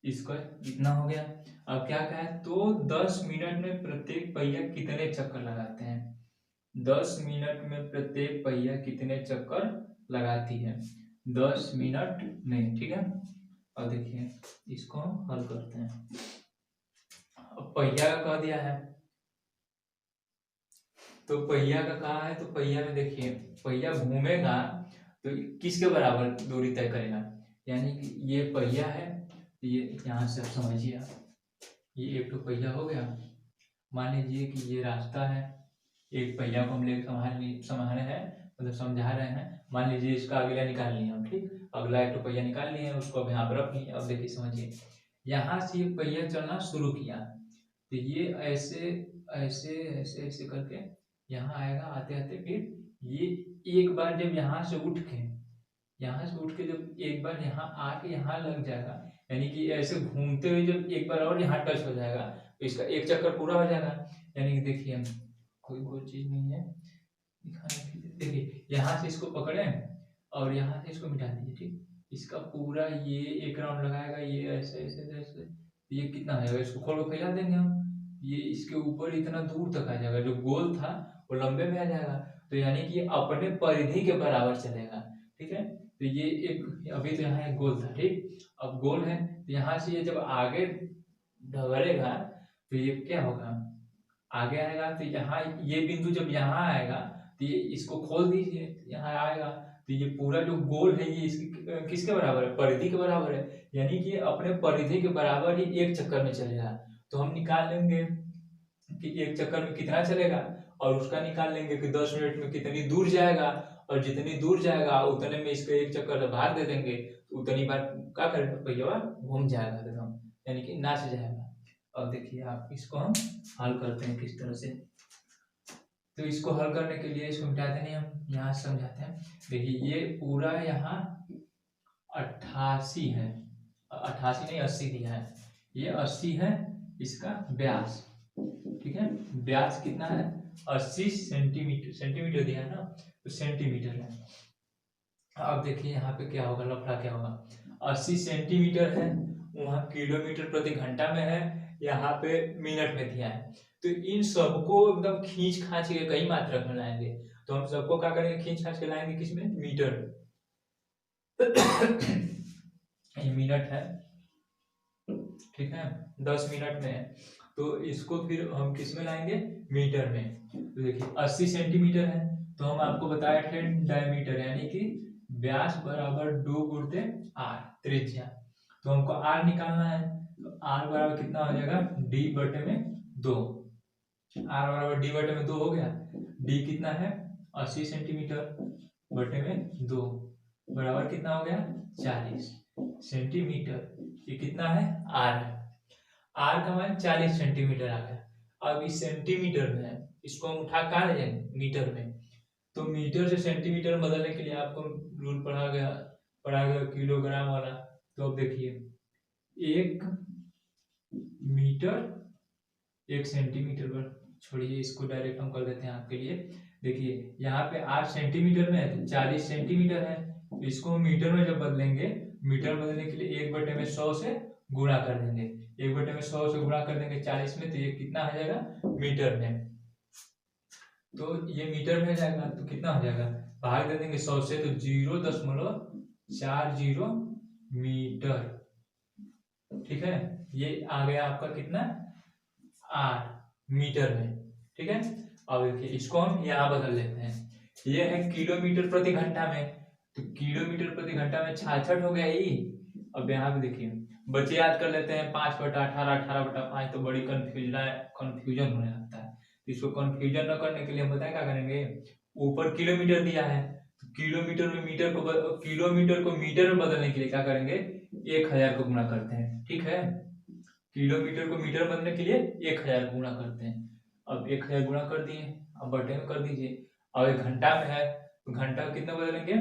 इसका इतना हो गया। अब क्या कहा है, तो 10 मिनट में प्रत्येक पहिया कितने चक्कर लगाते हैं, 10 मिनट में प्रत्येक पहिया कितने चक्कर लगाती है 10 मिनट में। ठीक है, अब देखिए इसको हम हल करते हैं। अब पहिया का कह दिया है, तो पहिया का कहा है, तो पहिया में देखिए पहिया घूमेगा तो किसके बराबर दूरी तय करेगा, यानी कि ये पहिया है, ये यहाँ से समझिए आप, ये एक तो पहिया हो गया। मान लीजिए कि ये रास्ता है, एक पहिया को हम ले संभाल रहे हैं, मतलब समझा रहे हैं। मान लीजिए इसका अगला निकाल लिए हम, ठीक, अगला एक तो पहिया निकाल लिए, उसको अब यहाँ पर रख लिए। अब देखिए समझिए, यहाँ से ये पहिया चलना शुरू किया, तो ये ऐसे ऐसे ऐसे ऐसे करके यहाँ आएगा, आते आते फिर ये एक बार जब यहाँ से उठ के जब एक बार यहाँ आके यहाँ लग जाएगा, यानी कि ऐसे घूमते हुए जब एक बार और यहाँ टच हो जाएगा तो इसका एक चक्कर पूरा हो जाएगा। यानी कि देखिए कोई चीज नहीं है दिखाने के लिए, देखिए यहाँ से इसको पकड़े और यहाँ से इसको मिटा दीजिए। ठीक, इसका पूरा ये एक राउंड लगाएगा, ये ऐसे ऐसे ऐसे, ये कितना हो जाएगा, इसको खोल के फैला देंगे हम, ये इसके ऊपर इतना दूर तक आ जाएगा, जो गोल था वो लंबे में आ जाएगा, तो यानी कि ये अपने परिधि के बराबर चलेगा। ठीक है, तो ये एक अभी तो यहाँ एक गोल था, ठीक, अब गोल है, तो यहाँ से ये जब आगे ढगलेगा तो ये क्या होगा, आगे आएगा, तो यहाँ ये बिंदु जब यहाँ आएगा तो ये इसको खोल दीजिए, यहाँ आएगा, तो ये पूरा जो गोल है ये इसके किसके बराबर है, परिधि के बराबर है, यानी कि अपने परिधि के बराबर ही एक चक्कर में चलेगा। तो हम निकाल लेंगे कि एक चक्कर में कितना चलेगा, और उसका निकाल लेंगे कि 10 मिनट में कितनी दूर जाएगा, और जितनी दूर जाएगा उतने में इसका एक चक्कर भाग दे देंगे, तो उतनी बार क्या करेगा, पहिया घूम जाएगा एकदम, यानी कि नाच जाएगा। अब देखिए आप इसको हम हल करते हैं किस तरह से, तो इसको हल करने के लिए इसको मिटाते नहीं, हम यहाँ समझाते हैं। देखिए ये पूरा यहाँ 88 है, 88 नहीं 80 दिया है, ये 80 है इसका व्यास। ठीक है, व्यास कितना है 80 सेंटीमीटर, सेंटीमीटर दिया है ना, तो सेंटीमीटर है। अब देखिए यहाँ पे क्या होगा, लफड़ा क्या होगा, 80 सेंटीमीटर है, वहाँ किलोमीटर प्रति घंटा में है, यहाँ पे मिनट में दिया है, तो इन सबको एकदम खींच खांच के कई मात्रक में लाएंगे, तो हम सबको क्या करेंगे, खींच खांच के लाएंगे किसमें, मीटर। ये मिनट है, ठीक है, 10 मिनट में है, तो इसको फिर हम किस में लाएंगे, मीटर में। तो देखिए 80 सेंटीमीटर है, तो हम आपको बताए थे डायमीटर, यानी कि व्यास बराबर 2 गुणित आर त्रिज्या, तो हमको आर निकालना है, तो आर बराबर कितना हो जाएगा, डी बटे में 2, आर बराबर डी बटे में 2 हो गया, डी कितना है 80 सेंटीमीटर बटे में 2 बराबर कितना हो गया 40 सेंटीमीटर, ये कितना है आर है, आर का मान 40 सेंटीमीटर आ गया। अब इस सेंटीमीटर में है, इसको हम उठा कहाँ ले जाएंगे, मीटर में, तो मीटर से सेंटीमीटर में बदलने के लिए आपको रूल पढ़ा गया किलोग्राम वाला। तो अब देखिए 1 मीटर 1 सेंटीमीटर पर, छोड़िए इसको डायरेक्ट हम कर देते हैं आपके लिए। देखिए यहाँ पे 8 सेंटीमीटर में है तो 40 सेंटीमीटर है, तो इसको मीटर में जब बदलेंगे, मीटर बदलने के लिए 1/100 से गुणा कर देंगे, 1/100 से गुणा कर देंगे 40 में, तो ये कितना हो जाएगा मीटर में, तो ये मीटर में जाएगा, तो कितना हो जाएगा, भाग दे देंगे 100 से, तो 0.40 मीटर। ठीक है, ये आ गया आपका कितना आर मीटर में। ठीक है, अब देखिए इसको हम यहाँ बदल लेते हैं, ये है किलोमीटर प्रति घंटा में, तो किलोमीटर प्रति घंटा में 66 हो गया ई। अब यहाँ पे देखिए बच्चे याद कर लेते हैं 5/18 18/5, तो बड़ी कंफ्यूजन होने लगता है, इसको कंफ्यूजन न करने के लिए हम बताएं क्या करेंगे, ऊपर किलोमीटर दिया है, तो किलोमीटर में मीटर को किलोमीटर को मीटर में बदलने के लिए क्या करेंगे, 1000 को गुणा करते हैं। ठीक है, किलोमीटर को मीटर बदलने के लिए 1000 गुणा करते हैं। अब 1000 गुणा कर दिए, अब बटे में कर दीजिए। अब 1 घंटा में है तो घंटा कितना बदलेंगे,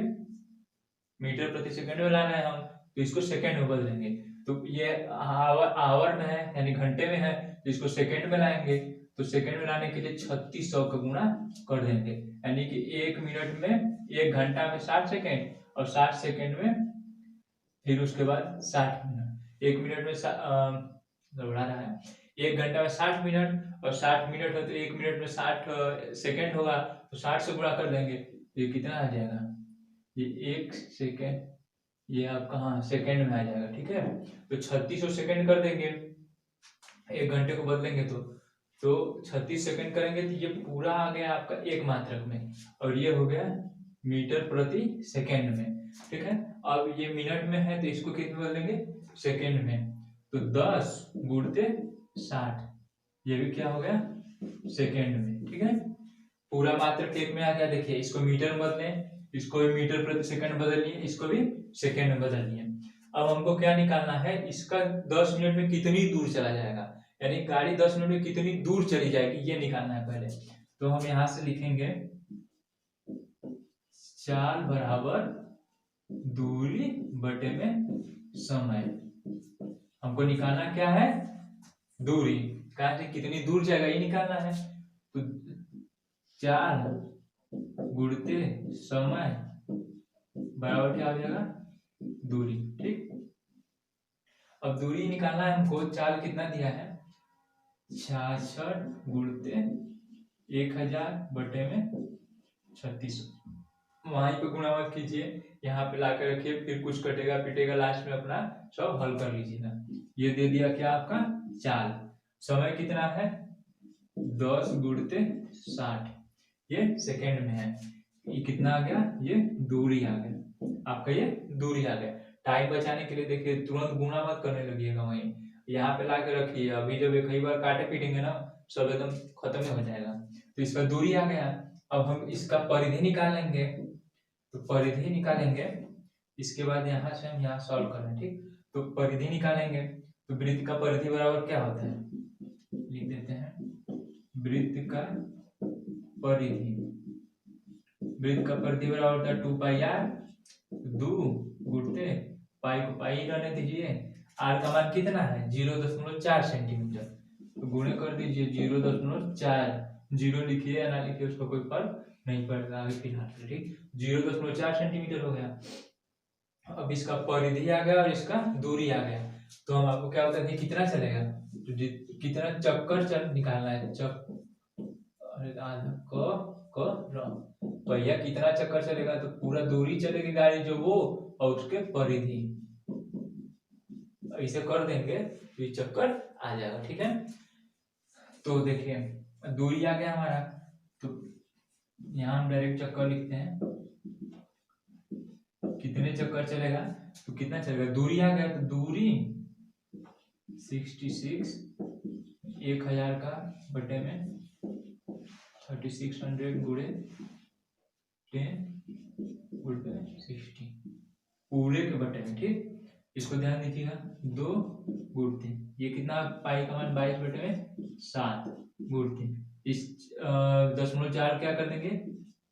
मीटर प्रति सेकंड में लाना है हम, तो इसको सेकंड में बदलेंगे। तो ये आवर में है यानी घंटे में है, तो इसको सेकंड में लाएंगे। तो सेकंड में लाने के लिए 3600 का गुणा कर देंगे, यानी कि 1 मिनट में, 1 घंटा में 60 सेकंड और 60 सेकंड में फिर उसके बाद 60 मिनट। 1 मिनट में गड़बड़ा रहा है, 1 घंटा में 60 मिनट और 60 मिनट है तो 1 मिनट में 60 सेकंड होगा, तो 60 से गुणा कर देंगे तो ये कितना आ जाएगा, ये 1 सेकंड, ये आपका हाँ सेकंड में आ जाएगा। ठीक है, तो 3600 सेकंड कर देंगे, 1 घंटे को बदलेंगे तो 36 सेकंड करेंगे तो ये पूरा आ गया आपका 1 मात्रक में, और ये हो गया मीटर प्रति सेकंड में। ठीक है, अब ये मिनट में है तो इसको किस में बदलेंगे, सेकंड में, तो 10 गुणते 60, ये भी क्या हो गया, सेकंड में। ठीक है, पूरा मात्रक 1 में आ गया। देखिए इसको मीटर में बदले, इसको भी मीटर प्रति सेकंड बदल लिए, इसको भी सेकंड में बदल लिए। अब हमको क्या निकालना है, इसका 10 मिनट में कितनी दूर चला जाएगा, यानी गाड़ी 10 मिनट में कितनी दूर चली जाएगी, ये निकालना है पहले। तो हम यहां से लिखेंगे चाल बराबर दूरी बटे में समय। हमको निकालना क्या है, दूरी, कहा से कितनी दूर जाएगा ये निकालना है। तो चाल गुणते समय बराबर क्या हो जाएगा, दूरी। ठीक, अब दूरी निकालना है हमको, चाल कितना दिया है 66 गुणते 1000 बटे में 3600, वहीं पे गुणा मत कीजिए, यहाँ पे ला कर रखिए, फिर कुछ कटेगा पिटेगा, लास्ट में अपना सब हल कर लीजिएगा। ये दे दिया क्या आपका चाल, समय कितना है 10 गुणते 60, ये सेकंड में है, ये कितना आ गया, ये दूरी आ गया आपका, ये दूरी आ गया। टाइम बचाने के लिए देखिए तुरंत गुणा मत करने लगिएगा, वहीं यहाँ पे ला के रखिए, अभी जब कई बार काटे पीटेंगे ना सब एकदम खत्म ही हो जाएगा। तो इसका दूरी आ गया। अब हम इसका परिधि निकालेंगे, तो परिधि निकालेंगे, इसके बाद यहाँ से हम यहाँ सॉल्व कर रहे हैं। ठीक, तो परिधि निकालेंगे, तो वृत्त का परिधि बराबर क्या होता है, लिख देते हैं वृत्त का परिधि, वृत्त का परिधि बराबर होता है 2πr, 2 गुणते पाई को पाई रहने दीजिए, आर का मान कितना है 0.4 सेंटीमीटर, तो गुणे कर दीजिए 0.4, 0 लिखिए या ना लिखिए उसका कोई फर्क नहीं पड़ेगा आगे फिलहाल। ठीक, 0.4 सेंटीमीटर हो गया। अब इसका परिधि आ गया और इसका दूरी आ गया, तो हम आपको क्या बताते हैं कितना चलेगा, तो कितना चक्कर निकालना है, पहिया कितना चक्कर चलेगा, तो पूरा दूरी चलेगी गाड़ी जो वो, और उसके परिधि ऐसे कर देंगे तो ये चक्कर आ जाएगा। ठीक है, तो देखिए दूरी आ गया हमारा, तो यहाँ हम डायरेक्ट चक्कर लिखते हैं, कितने चक्कर चलेगा, तो कितना चलेगा, दूरी आ गया, तो दूरी 66 1000 का बटे में 3600 गुणे 10 गुणे 60 पूरे के बटे में। ठीक, इसको ध्यान दीजिएगा, 2 गुणते, ये कितना पाई का मान 22 बटे में 7 गुणते, इस 0.4 क्या कर देंगे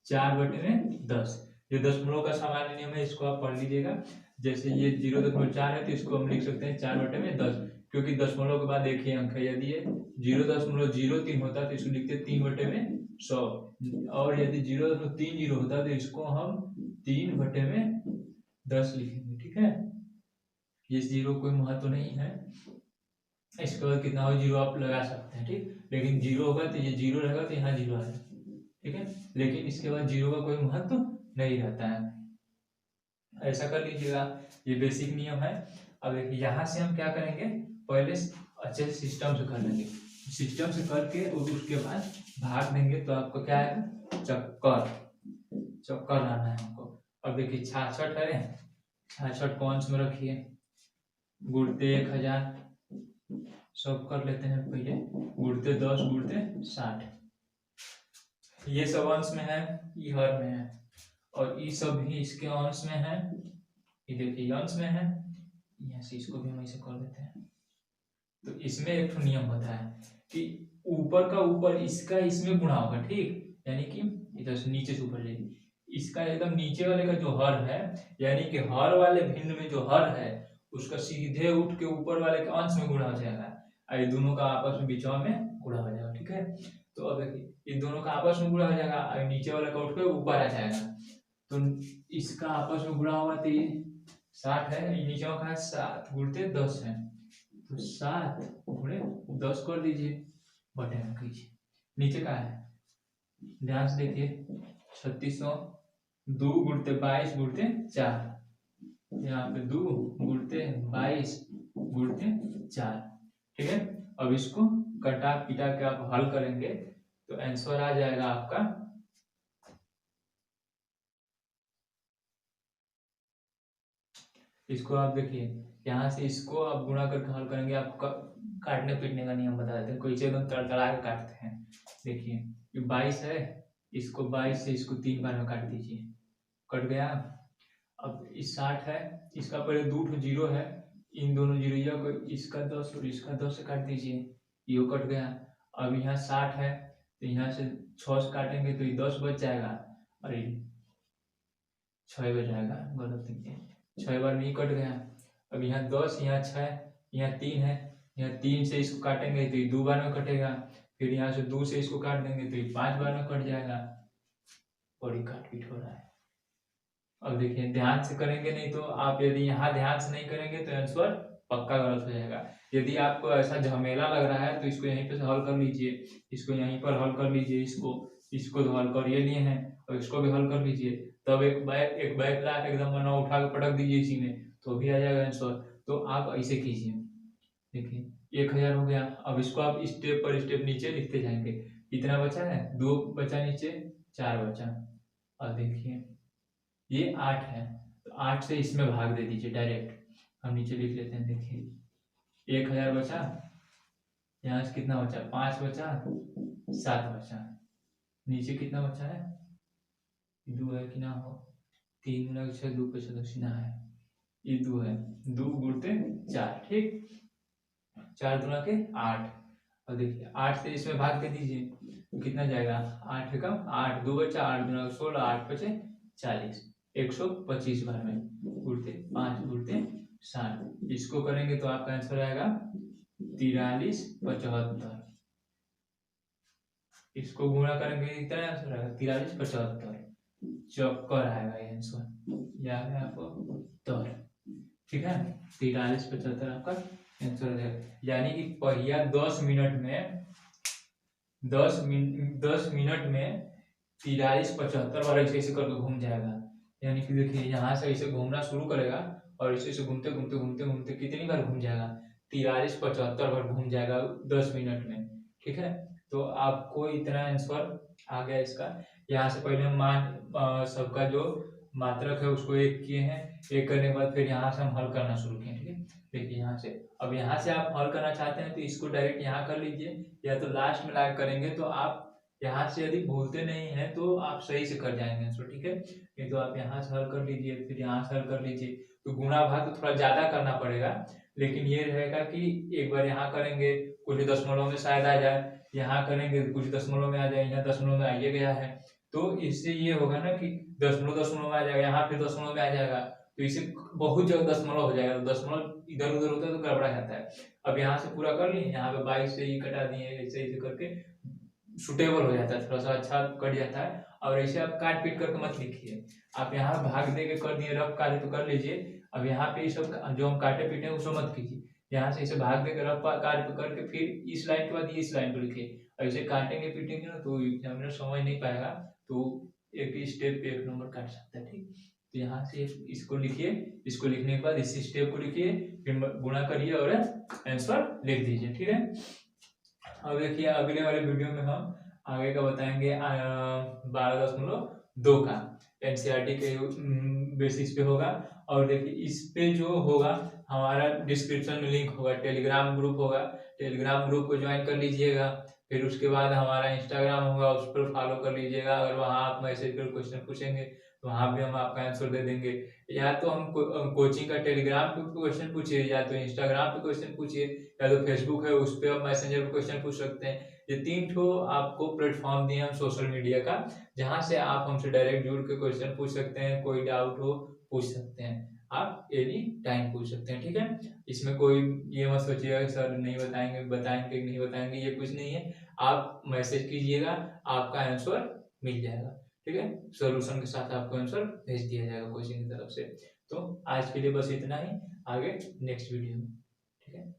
4 बटे में 10, ये दशमलव का सामान्य नियम है, इसको आप पढ़ लीजिएगा। जैसे ये 0.4 है तो इसको हम लिख सकते हैं 4 बटे में 10, क्योंकि दशमलव के बाद एक ही अंक है, यदि ये 0.03 होता तो इसको लिखते 3 बटे में 100, और यदि 0.30 होता तो इसको हम 3 बटे में 10 लिखेंगे। ठीक है, ये जीरो कोई महत्व नहीं है, इसके बाद कितना हो जीरो आप लगा सकते हैं। ठीक, लेकिन जीरो होगा तो ये जीरो रहेगा तो यहाँ जीरो आएगा। ठीक है, लेकिन इसके बाद जीरो का कोई महत्व नहीं रहता है, ऐसा कर लीजिएगा, ये बेसिक नियम है। अब देखिए यहाँ से हम क्या करेंगे, पहले अच्छे से सिस्टम से कर लेंगे, सिस्टम से करके और उसके बाद भाग देंगे तो आपको क्या है चक्कर, चक्कर लाना है हमको। अब देखिए 66 है, 66 को अंश में रखिए, गुणते 1000 सब कर लेते हैं पहले, गुणते 10 गुणते 60, ये सब अंश में है, ये हर में है, और ये सब भी इसके अंश में है, ये देखिए अंश में है, यहाँ से इसको भी हम ऐसे कर देते हैं। तो इसमें एक नियम होता है कि ऊपर का ऊपर इसका इसमें गुणा होगा, ठीक, यानी कि इधर से नीचे से ऊपर जाएगी, इसका एकदम नीचे वाले का जो हर है, यानी कि हर वाले भिन्न में जो हर है उसका सीधे उठ के ऊपर वाले के अंश में गुणा हो जाएगा, और ये दोनों का आपस में बीचवा में गुणा हो जाएगा, ठीक है। तो अब देखिए ये दोनों का आपस में गुणा हो जाएगा और नीचे वाला का उठ के ऊपर आ जाएगा, तो इसका आपस में गुणा होगा तो ये 60 है, ये नीचे का है 7 गुणते 10 है, तो 7 गुणे 10 कर दीजिए, बटे में कीजिए, नीचे का है ध्यान से देखिए 3600, 2 गुणते 22 गुणते 4, यहाँ पे 2 गुणते 22 गुणते 4, ठीक है। अब इसको कटा पिटा के आप हल करेंगे तो आंसर आ जाएगा आपका, इसको आप देखिए यहाँ से इसको आप गुणा करके हल करेंगे, आपका काटने पीटने का नियम बता देते हैं, कोई एकदम तड़तड़ा के काटते हैं। देखिए ये 22 है, इसको 22 से इसको 3 बार में काट दीजिए, कट गया। अब इस 60 है, इसका पहले 2 जीरो है, इन दोनों जीरो को इसका 10 और इसका 10 से काट दीजिए, ये कट गया। अब यहाँ 60 है तो यहाँ से 6 से काटेंगे तो ये 10 बच जाएगा, और ये 6 बच जाएगा, गलत लिखे, 6 बार में ही कट गया। अब यहाँ 10, यहाँ 6, यहाँ 3 है, यहाँ 3 से इसको काटेंगे तो ये 2 बार में कटेगा, फिर यहाँ से 2 से इसको काट देंगे तो ये 5 बार में कट जाएगा, और ये काट पीट हो रहा है। अब देखिए ध्यान से करेंगे, नहीं तो आप यदि यहाँ ध्यान से नहीं करेंगे तो आंसर पक्का गलत हो जाएगा। यदि आपको ऐसा झमेला लग रहा है तो इसको यहीं पे हल कर लीजिए, इसको यहीं पर हल कर लीजिए, इसको तो हल कर ये लिए हैं और इसको भी हल कर लीजिए, तब एक बैक ला एकदम मना उठा के पटक दीजिए इसी में, तो भी आ जाएगा आंसर। तो आप ऐसे कीजिए, देखिए 1000 हो गया। अब इसको आप स्टेप पर स्टेप नीचे लिखते जाएंगे, कितना बचा है, 2 बचा नीचे, 4 बचा। और देखिए ये 8 है, तो 8 से इसमें भाग दे दीजिए डायरेक्ट, हम नीचे लिख लेते हैं। देखिए 1000 बचा, यहाँ से कितना बचा, 5 बचा, 7 बचा, नीचे कितना बचा है, 2 है कि ना हो, 3 गुना 6, 2 पे 6 सीना है, ये 2 है, 2 गुणते 4, ठीक, 4 गुना के 8। और देखिए 8 से इसमें भाग दे दीजिए, तो कितना जाएगा, 8 का 8, 2 बचा, 8 गुना 16, 8 बचे 40, 125 बार में गुणते 5 गुणते 60, इसको करेंगे तो आपका आंसर आएगा 4375, इसको गुणा करेंगे कितना आंसर आएगा, 4375, चक्कर आएगा ये आंसर, याद है आपको, उत्तर, ठीक है, 4375 आपका आंसर है। यानी कि पहिया 10 मिनट में 10 मिनट में 4375 बार ऐसे ऐसे करके घूम जाएगा। यानी कि देखिए यहाँ से ऐसे घूमना शुरू करेगा और ऐसे ऐसे घूमते घूमते घूमते घूमते कितनी बार घूम जाएगा, 4375 बार घूम जाएगा 10 मिनट में, ठीक है। तो आपको इतना आंसर आ गया इसका। यहाँ से पहले हम सबका जो मात्रक है उसको 1 किए हैं, 1 करने के बाद फिर यहाँ से हम हल करना शुरू किए, ठीक है। देखिए यहाँ से, अब यहाँ से आप हल करना चाहते हैं तो इसको डायरेक्ट यहाँ कर लीजिए, या तो लास्ट में लाके करेंगे तो आप यहाँ से यदि भूलते नहीं है तो आप सही से कर जाएंगे आंसर, ठीक है। नहीं तो आप यहाँ से हल कर लीजिए, फिर यहाँ से हल कर लीजिए, तो गुणा भाग तो थोड़ा ज्यादा करना पड़ेगा, लेकिन ये रहेगा कि एक बार यहाँ करेंगे कुछ दशमलव में शायद आ जाए, यहाँ करेंगे कुछ दशमलव में आ जाए, यहाँ दशमलव में आइए गया है, तो इससे ये होगा ना कि दशमलव दशमलव में आ जाएगा, यहाँ फिर दशमलव में आ जाएगा, तो इसे बहुत जगह दशमलव हो जाएगा, तो दशमलव इधर उधर होता है तो गड़बड़ा जाता है। अब यहाँ से पूरा कर लिए, यहाँ पे 22 से ही कटा दिए, ऐसे ऐसे करके सुटेबल हो जाता है, थोड़ा सा अच्छा कट जाता है। और ऐसे आप काट पीट करके मत लिखिए, आप यहाँ भाग दे के कर दिए, रफ काटे तो कर लीजिए। अब यहाँ पे सब जो हम काटे पीटे उसको मत कीजिए, यहाँ से इसे भाग दे के रफ काट करके फिर इस लाइन के बाद इस लाइन को लिखिए, ऐसे काटेंगे पीटेंगे ना तो एग्जामिनर समझ नहीं पाएगा, तो एक ही स्टेप पे 1 नंबर काट सकता है, ठीक। तो यहाँ से इसको लिखिए, इसको लिखने के बाद इस स्टेप को लिखिए, फिर गुणा करिए और आंसर लिख दीजिए, ठीक है। अब देखिए अगले वाले वीडियो में हम आगे का बताएंगे 12.2 का एनसीईआरटी के बेसिस पे होगा। और देखिए इस पे जो होगा हमारा डिस्क्रिप्शन में लिंक होगा, टेलीग्राम ग्रुप होगा, टेलीग्राम ग्रुप को ज्वाइन कर लीजिएगा। फिर उसके बाद हमारा इंस्टाग्राम होगा, उस पर फॉलो कर लीजिएगा। अगर वहाँ आप मैसेज कर क्वेश्चन पूछेंगे तो वहाँ भी हम आपका आंसर दे देंगे। या तो हम कोचिंग का टेलीग्राम पे क्वेश्चन पूछिए, या तो इंस्टाग्राम पे क्वेश्चन पूछिए, या तो फेसबुक है उस पर आप मैसेंजर पे क्वेश्चन पूछ सकते हैं, ये 3 ठो आपको प्लेटफॉर्म दिए हम सोशल मीडिया का, जहाँ से आप हमसे डायरेक्ट जुड़ के क्वेश्चन पूछ सकते हैं, कोई डाउट हो पूछ सकते हैं, आप एनी टाइम पूछ सकते हैं। ठीक है, इसमें कोई ये मत सोचिएगा कि सर नहीं बताएंगे, बताएंगे नहीं बताएंगे, ये कुछ नहीं है। आप मैसेज कीजिएगा, आपका आंसर मिल जाएगा। ठीक है, सोल्यूशन के साथ आपको आंसर भेज दिया जाएगा कोचिंग की तरफ से। तो आज के लिए बस इतना ही, आगे नेक्स्ट वीडियो में। ठीक है।